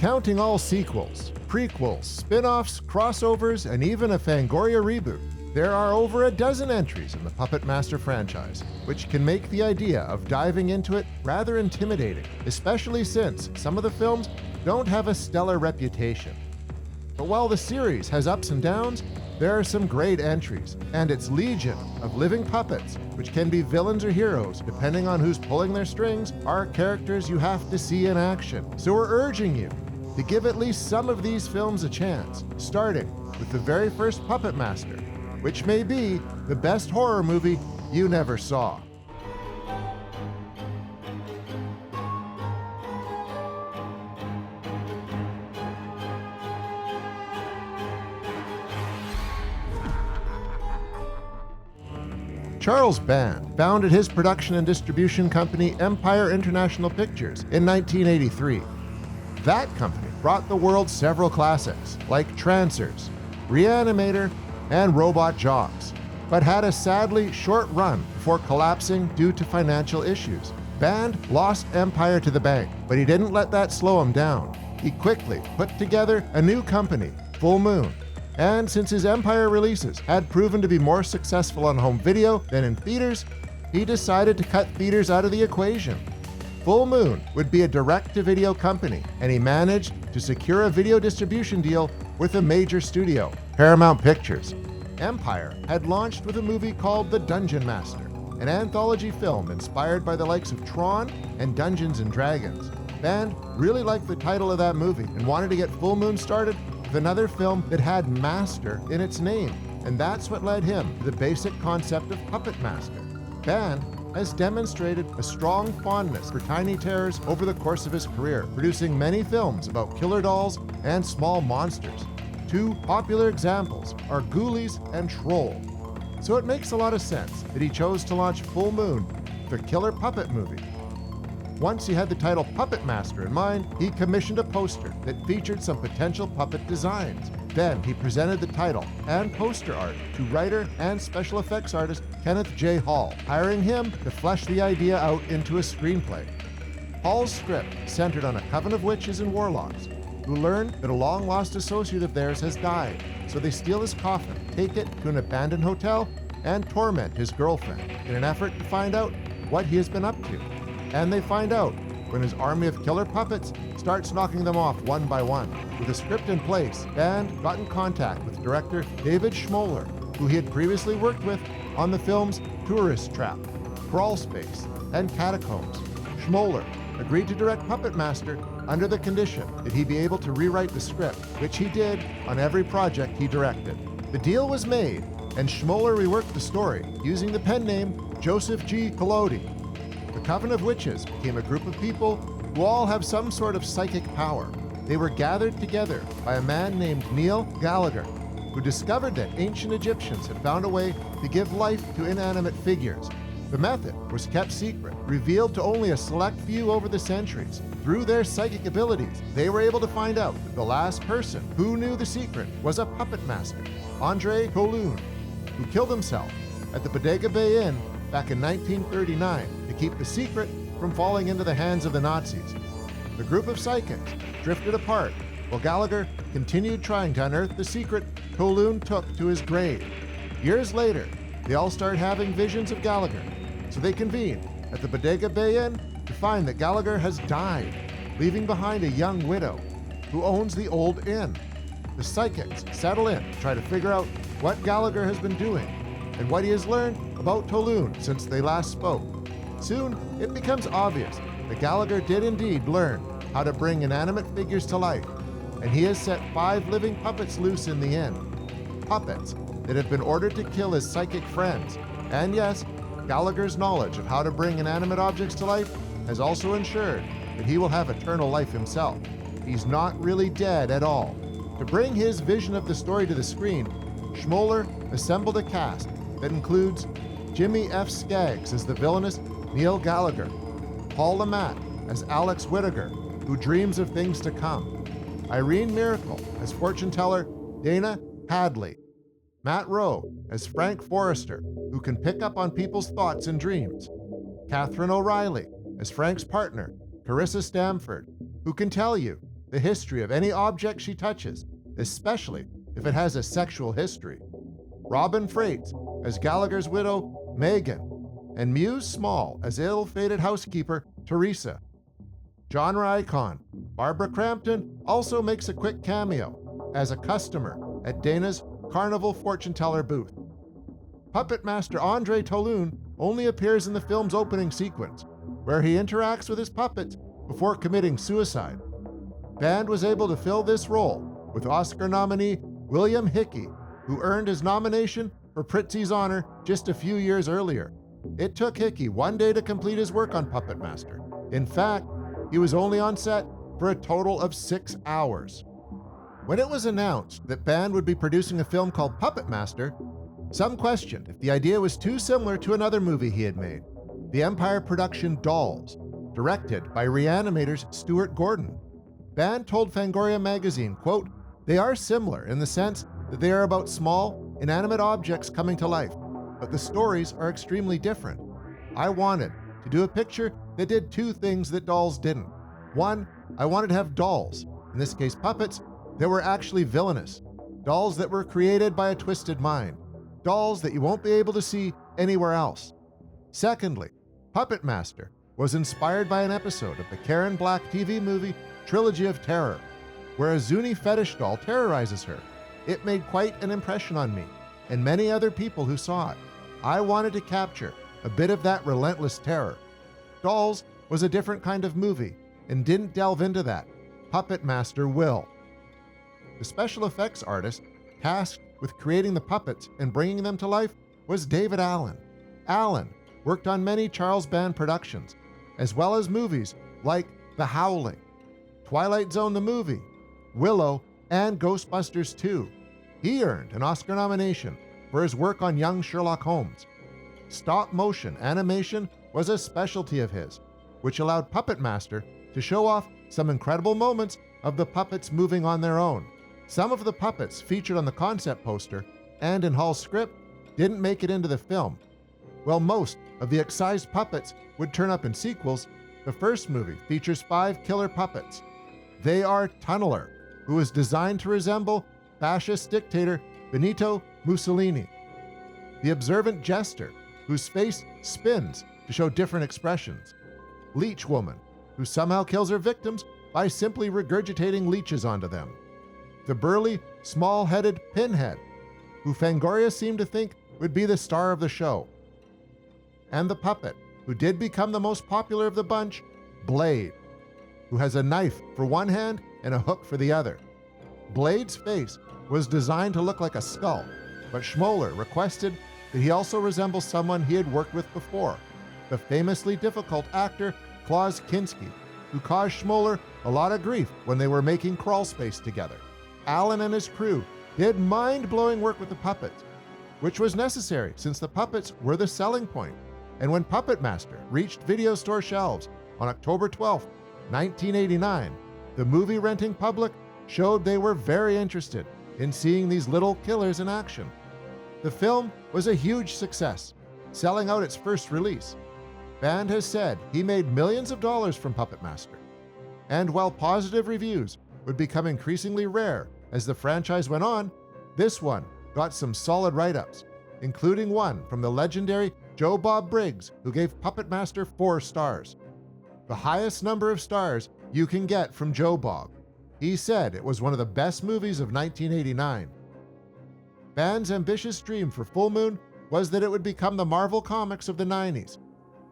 Counting all sequels, prequels, spin-offs, crossovers, and even a Fangoria reboot, there are over a dozen entries in the Puppet Master franchise, which can make the idea of diving into it rather intimidating, especially since some of the films don't have a stellar reputation. But while the series has ups and downs, there are some great entries, and its legion of living puppets, which can be villains or heroes depending on who's pulling their strings, are characters you have to see in action. So we're urging you to give at least some of these films a chance, starting with the very first Puppet Master, which may be the best horror movie you never saw. Charles Band founded his production and distribution company Empire International Pictures in 1983. That company brought the world several classics like Trancers, Reanimator, and Robot Jox, but had a sadly short run before collapsing due to financial issues. Band lost Empire to the bank, but he didn't let that slow him down. He quickly put together a new company, Full Moon, and since his Empire releases had proven to be more successful on home video than in theaters, he decided to cut theaters out of the equation. Full Moon would be a direct-to-video company, and he managed to secure a video distribution deal with a major studio, Paramount Pictures. Empire had launched with a movie called The Dungeon Master, an anthology film inspired by the likes of Tron and Dungeons & Dragons. Band really liked the title of that movie and wanted to get Full Moon started with another film that had Master in its name, and that's what led him to the basic concept of Puppet Master. Band has demonstrated a strong fondness for tiny terrors over the course of his career, producing many films about killer dolls and small monsters. Two popular examples are Ghoulies and Troll. So it makes a lot of sense that he chose to launch Full Moon with a killer puppet movie. Once he had the title Puppet Master in mind, he commissioned a poster that featured some potential puppet designs. Then he presented the title and poster art to writer and special effects artist Kenneth J. Hall, hiring him to flesh the idea out into a screenplay. Hall's script centered on a coven of witches and warlocks who learn that a long-lost associate of theirs has died, so they steal his coffin, take it to an abandoned hotel, and torment his girlfriend in an effort to find out what he has been up to. And they find out when his army of killer puppets starts knocking them off one by one. With a script in place, Band got in contact with director David Schmoller, who he had previously worked with on the films Tourist Trap, Crawl Space, and Catacombs. Schmoller agreed to direct Puppet Master under the condition that he be able to rewrite the script, which he did on every project he directed. The deal was made, and Schmoller reworked the story using the pen name Joseph G. Collodi. The Coven of Witches became a group of people who all have some sort of psychic power. They were gathered together by a man named Neil Gallagher, who discovered that ancient Egyptians had found a way to give life to inanimate figures. The method was kept secret, revealed to only a select few over the centuries. Through their psychic abilities, they were able to find out that the last person who knew the secret was a puppet master, Andre Tolun, who killed himself at the Bodega Bay Inn back in 1939 to keep the secret from falling into the hands of the Nazis. The group of psychics drifted apart while Gallagher continued trying to unearth the secret Tolun took to his grave. Years later, they all start having visions of Gallagher, so they convene at the Bodega Bay Inn to find that Gallagher has died, leaving behind a young widow who owns the old inn. The psychics settle in to try to figure out what Gallagher has been doing and what he has learned about Tolun since they last spoke. Soon, it becomes obvious that Gallagher did indeed learn how to bring inanimate figures to life, and he has set 5 living puppets loose in the inn. Puppets that have been ordered to kill his psychic friends. And yes, Gallagher's knowledge of how to bring inanimate objects to life has also ensured that he will have eternal life himself. He's not really dead at all. To bring his vision of the story to the screen, Schmoller assembled a cast that includes Jimmy F. Skaggs as the villainous Neil Gallagher, Paul LeMat as Alex Whittaker, who dreams of things to come, Irene Miracle as fortune teller Dana Hadley, Matt Rowe as Frank Forrester, who can pick up on people's thoughts and dreams, Catherine O'Reilly as Frank's partner, Carissa Stamford, who can tell you the history of any object she touches, especially if it has a sexual history. Robin Freites as Gallagher's widow, Megan, and Muse Small as ill-fated housekeeper, Teresa. Genre icon Barbara Crampton also makes a quick cameo as a customer at Dana's Carnival fortune teller booth. Puppet master Andre Tolun only appears in the film's opening sequence, where he interacts with his puppets before committing suicide. Band was able to fill this role with Oscar nominee William Hickey, who earned his nomination for Prizzi's Honor just a few years earlier. It took Hickey one day to complete his work on Puppet Master. In fact, he was only on set for a total of 6 hours. When it was announced that Band would be producing a film called Puppet Master, some questioned if the idea was too similar to another movie he had made, the Empire production Dolls, directed by Reanimator's Stuart Gordon. Band told Fangoria magazine, quote, "They are similar in the sense that they are about small, inanimate objects coming to life, but the stories are extremely different. I wanted to do a picture that did two things that Dolls didn't. One, I wanted to have dolls, in this case puppets, that were actually villainous, dolls that were created by a twisted mind, dolls that you won't be able to see anywhere else. Secondly, Puppet Master was inspired by an episode of the Karen Black TV movie Trilogy of Terror, where a Zuni fetish doll terrorizes her. It made quite an impression on me and many other people who saw it. I wanted to capture a bit of that relentless terror. Dolls was a different kind of movie and didn't delve into that. Puppet Master will." The special effects artist tasked with creating the puppets and bringing them to life was David Allen. Allen worked on many Charles Band productions, as well as movies like The Howling, Twilight Zone the movie, Willow, and Ghostbusters 2. He earned an Oscar nomination for his work on young Sherlock Holmes. Stop-motion animation was a specialty of his, which allowed Puppet Master to show off some incredible moments of the puppets moving on their own. Some of the puppets featured on the concept poster and in Hall's script didn't make it into the film. While most of the excised puppets would turn up in sequels, the first movie features 5 killer puppets. They are Tunneler, who is designed to resemble fascist dictator Benito Mussolini; the Observant Jester, whose face spins to show different expressions; Leech Woman, who somehow kills her victims by simply regurgitating leeches onto them; the burly, small-headed Pinhead, who Fangoria seemed to think would be the star of the show; and the puppet, who did become the most popular of the bunch, Blade, who has a knife for one hand and a hook for the other. Blade's face was designed to look like a skull, but Schmoller requested that he also resemble someone he had worked with before, the famously difficult actor Klaus Kinski, who caused Schmoller a lot of grief when they were making Crawl Space together. Allen and his crew did mind-blowing work with the puppets, which was necessary since the puppets were the selling point. And when Puppet Master reached video store shelves on October 12, 1989, the movie-renting public showed they were very interested in seeing these little killers in action. The film was a huge success, selling out its first release. Band has said he made millions of dollars from Puppet Master. And while positive reviews would become increasingly rare as the franchise went on, this one got some solid write-ups, including one from the legendary Joe Bob Briggs, who gave Puppet Master 4 stars, the highest number of stars you can get from Joe Bob. He said it was one of the best movies of 1989. Band's ambitious dream for Full Moon was that it would become the Marvel Comics of the 90s.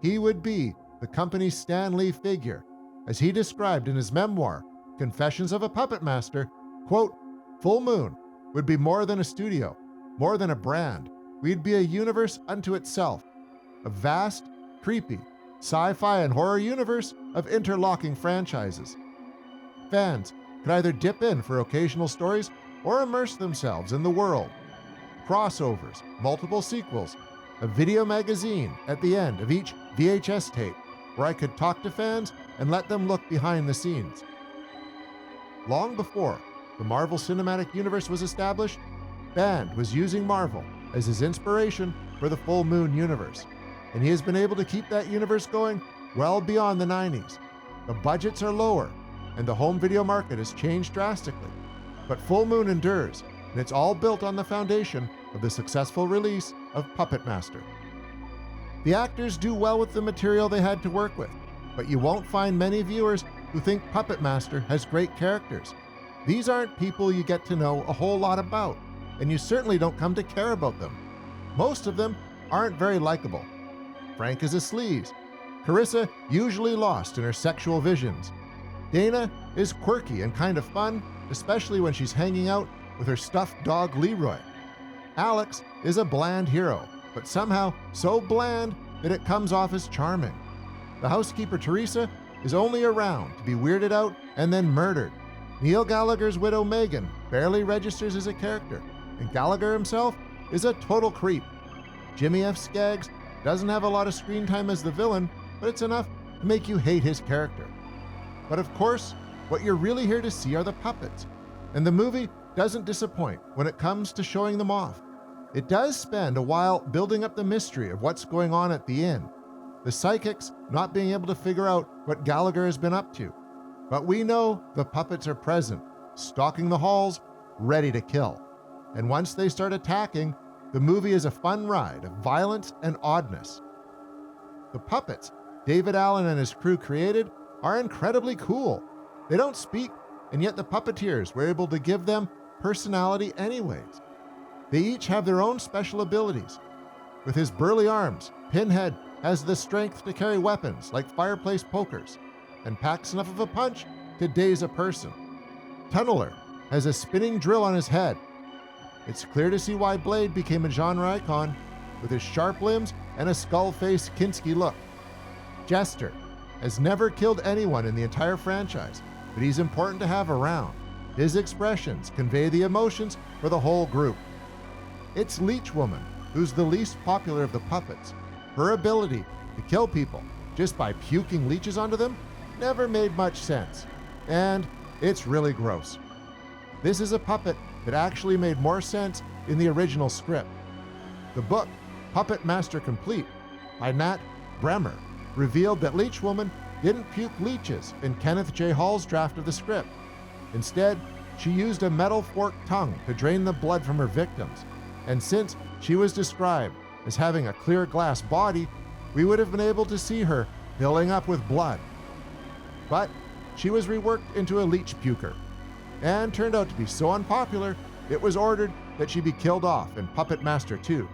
He would be the company's Stan Lee figure. As he described in his memoir, Confessions of a Puppet Master, quote, "Full Moon would be more than a studio, more than a brand. We'd be a universe unto itself, a vast, creepy, sci-fi and horror universe of interlocking franchises. Fans could either dip in for occasional stories or immerse themselves in the world. Crossovers, multiple sequels, a video magazine at the end of each VHS tape where I could talk to fans and let them look behind the scenes." Long before the Marvel Cinematic Universe was established, Band was using Marvel as his inspiration for the Full Moon universe, and he has been able to keep that universe going well beyond the 90s. The budgets are lower, and the home video market has changed drastically. But Full Moon endures, and it's all built on the foundation of the successful release of Puppet Master. The actors do well with the material they had to work with, but you won't find many viewers who think Puppet Master has great characters. These aren't people you get to know a whole lot about, and you certainly don't come to care about them. Most of them aren't very likable. Frank is a sleaze. Carissa usually lost in her sexual visions. Dana is quirky and kind of fun, especially when she's hanging out with her stuffed dog Leroy. Alex is a bland hero, but somehow so bland that it comes off as charming. The housekeeper Teresa is only around to be weirded out and then murdered. Neil Gallagher's widow Megan barely registers as a character, and Gallagher himself is a total creep. Jimmy F. Skaggs doesn't have a lot of screen time as the villain, but it's enough to make you hate his character. But of course, what you're really here to see are the puppets, and the movie doesn't disappoint when it comes to showing them off. It does spend a while building up the mystery of what's going on at the end, the psychics not being able to figure out what Gallagher has been up to. But we know the puppets are present, stalking the halls, ready to kill. And once they start attacking, the movie is a fun ride of violence and oddness. The puppets David Allen and his crew created are incredibly cool. They don't speak, and yet the puppeteers were able to give them personality anyways. They each have their own special abilities. With his burly arms, Pinhead has the strength to carry weapons like fireplace pokers, and packs enough of a punch to daze a person. Tunneler has a spinning drill on his head. It's clear to see why Blade became a genre icon, with his sharp limbs and a skull-faced Kinski look. Jester has never killed anyone in the entire franchise, but he's important to have around. His expressions convey the emotions for the whole group. It's Leech Woman, who's the least popular of the puppets. Her ability to kill people just by puking leeches onto them never made much sense, and it's really gross. This is a puppet that actually made more sense in the original script. The book, Puppet Master Complete, by Nat Bremer, revealed that Leech Woman didn't puke leeches in Kenneth J. Hall's draft of the script. Instead, she used a metal forked tongue to drain the blood from her victims, and since she was described as having a clear glass body, we would have been able to see her filling up with blood. But she was reworked into a leech puker, and turned out to be so unpopular, it was ordered that she be killed off in Puppet Master 2.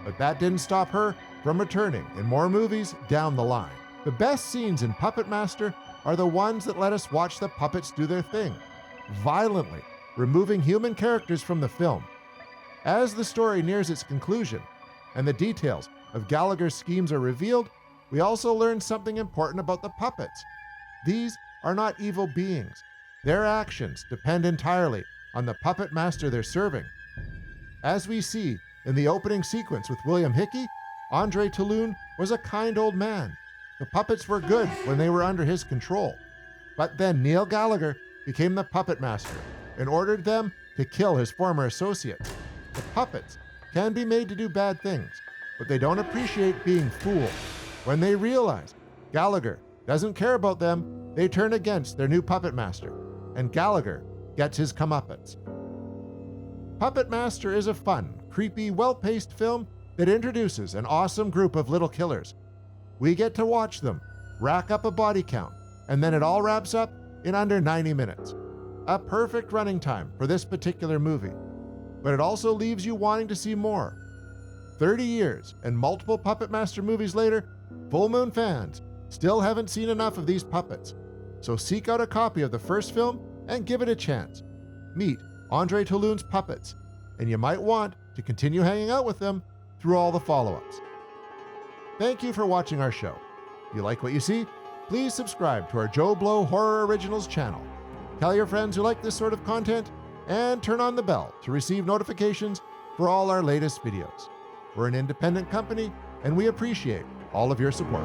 But that didn't stop her from returning in more movies down the line. The best scenes in Puppet Master are the ones that let us watch the puppets do their thing, violently removing human characters from the film. As the story nears its conclusion, and the details of Gallagher's schemes are revealed, we also learn something important about the puppets. These are not evil beings. Their actions depend entirely on the puppet master they're serving. As we see in the opening sequence with William Hickey, Andre Toulouse was a kind old man. The puppets were good when they were under his control. But then Neil Gallagher became the puppet master and ordered them to kill his former associates. The puppets can be made to do bad things, but they don't appreciate being fooled. When they realize Gallagher doesn't care about them, they turn against their new puppet master, and Gallagher gets his comeuppance. Puppet Master is a fun, creepy, well-paced film that introduces an awesome group of little killers. We get to watch them rack up a body count, and then it all wraps up in under 90 minutes. A perfect running time for this particular movie, but it also leaves you wanting to see more. 30 years and multiple Puppet Master movies later, Full Moon fans still haven't seen enough of these puppets. So seek out a copy of the first film and give it a chance. Meet Andre Toulouse's puppets, and you might want to continue hanging out with them through all the follow-ups. Thank you for watching our show. If you like what you see, please subscribe to our JoBlo Horror Originals channel. Tell your friends who like this sort of content, and turn on the bell to receive notifications for all our latest videos. We're an independent company, and we appreciate all of your support.